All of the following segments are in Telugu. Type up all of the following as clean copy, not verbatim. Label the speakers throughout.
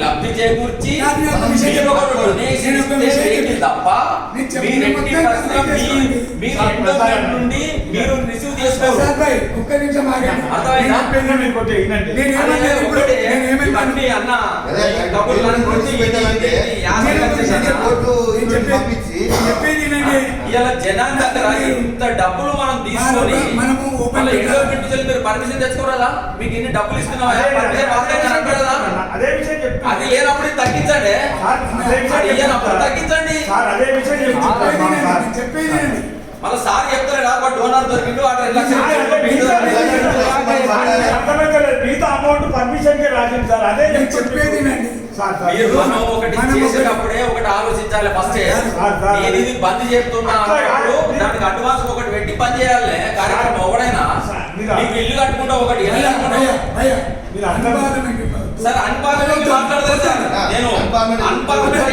Speaker 1: లబ్ధి చేకూర్చి తప్ప నుండి మీరు రిసీవ్ చేసుకోవాలి. అన్న ఇలా జనాల దగ్గర ఇంత డబ్బులు మనం తీసుకొని మీరు పర్మిషన్ తెచ్చుకోరాదా? మీకు ఇన్ని డబ్బులు ఇస్తున్నావా? అది లేనప్పుడు తగ్గించండి, తగ్గించండి. మళ్ళీ సార్ చెప్తారా డోనర్ దొరికిండు
Speaker 2: మిగతా అమౌంట్ పర్మిషన్ కి రాసింది సార్. అదే చెప్పేది
Speaker 1: మీరు ఒకటి చేసేటప్పుడే ఒకటి ఆలోచించాలి. ఫస్ట్ నేను ఇది బంద్ చేస్తున్నా దానికి అడ్వాన్స్ ఒకటి పెట్టి పని చేయాలి. కార్యక్రమం ఎవడైనా మీకు ఇల్లు కట్టుకుంటా ఒకటి ఇల్లు సార్ అన్పార్లమెంట్ మాట్లాడతారు సార్. నేను అన్పార్లమెంట్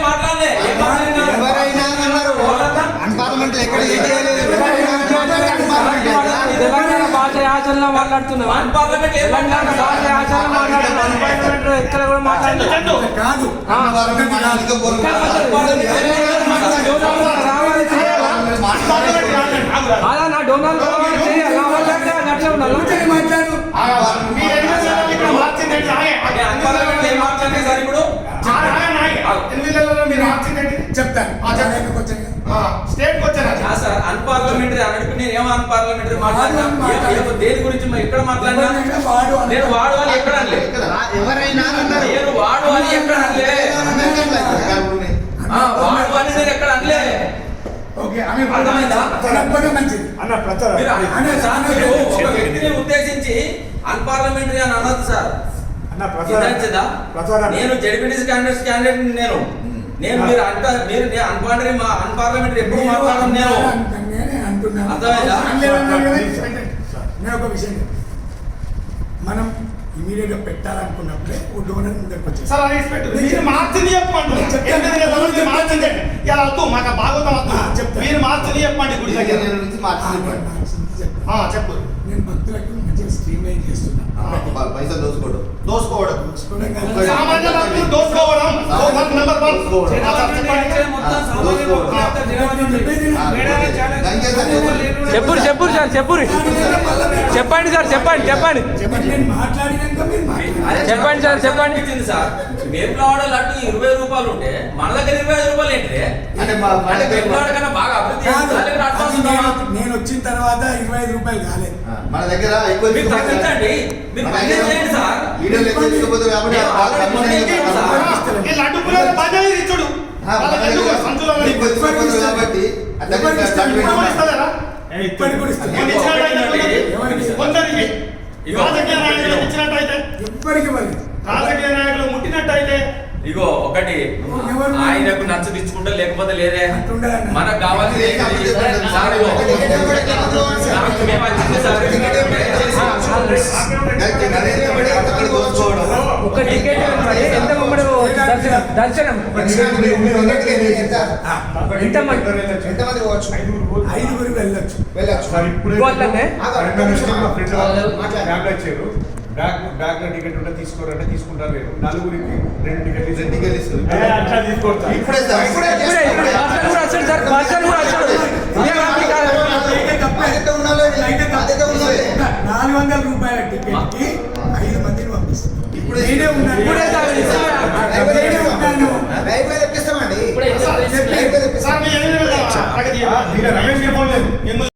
Speaker 1: మాట్లాడలే.
Speaker 3: తెలంగాణ భాష యాచనలో మాట్లాడుతున్నాం. తెలంగాణ భాష యాచనలో మాట్లాడుతున్నాం. ఎక్కడ కూడా మాట్లాడలేదు. అలా నా డోనాలు అట్లే ఉండాలి.
Speaker 2: చెప్తాను
Speaker 1: అన్పార్లమెంటరీ అన్నట్టు నేను ఏమో అన్పార్లమెంటరీ మాట్లాడినా దేని గురించి ఎక్కడ మాట్లాడినా నేను వాడు అని ఎక్కడ అనలే.
Speaker 2: ఎవరైనా
Speaker 1: నేను వాడు అని ఎక్కడ అనలే. వాడు అని నేను ఎక్కడ అనలే. ఒక వ్యక్తిని ఉద్దేశించి అన్పార్లమెంటరీ అని అనదు సార్. నేను జడ్పీటీసీ క్యాండిడేట్ నేను మీరు అన్పార్లమెంటరీ ఎప్పుడు మాట్లాడడం నేను అర్థమైందా?
Speaker 2: నేను ఒక విషయం మనం ఇమీడియట్ గా పెట్టాలనుకున్నప్పుడే డోనర్ ముందరికి వచ్చేది. మీరు మార్చిని చెప్పండి. మీరు మార్చిని చెప్పండి. గుడి దగ్గర చెప్పు. నేను భక్తులకు మంచిగా స్ట్రీమ్ లైన్ చేస్తున్నా.
Speaker 4: పైసలు దోసుకోవడం
Speaker 3: చెప్పు సార్ చెప్పండి సార్ చెప్పండి సార్ చెప్పండి.
Speaker 1: సార్ వేములవాడ లడ్డు 20 రూపాయలు ఉంటే మన దగ్గర 25 రూపాయలు ఏంటి? అంటే వేములవాడ కన్నా బాగా అభివృద్ధి.
Speaker 2: నేను వచ్చిన తర్వాత 25 రూపాయలు కాలేదు.
Speaker 4: మన దగ్గర ఎక్కువ
Speaker 1: తగ్గించండి. మీరు తగ్గించండి సార్.
Speaker 2: రాజకీయ నాయకులు ముట్టినట్టయితే
Speaker 1: ఇగో ఒకటి ఆయనకు నచ్చదించుకుంటా లేకపోతే లేదే. మనకు కావాల్సింది
Speaker 3: ఒక టికెట్ ఎంత దర్శనం
Speaker 2: ఐదుగురు వెళ్ళొచ్చు.
Speaker 5: బ్యాగ్ టికెట్ ఉంటే తీసుకోరంటే తీసుకుంటారు. లేదు నలుగురికి 2 టికెట్లు ఇస్తారు.
Speaker 2: 400 రూపాయల టికెట్ కి 5 మందిని పంపిస్తారు. ఇప్పుడే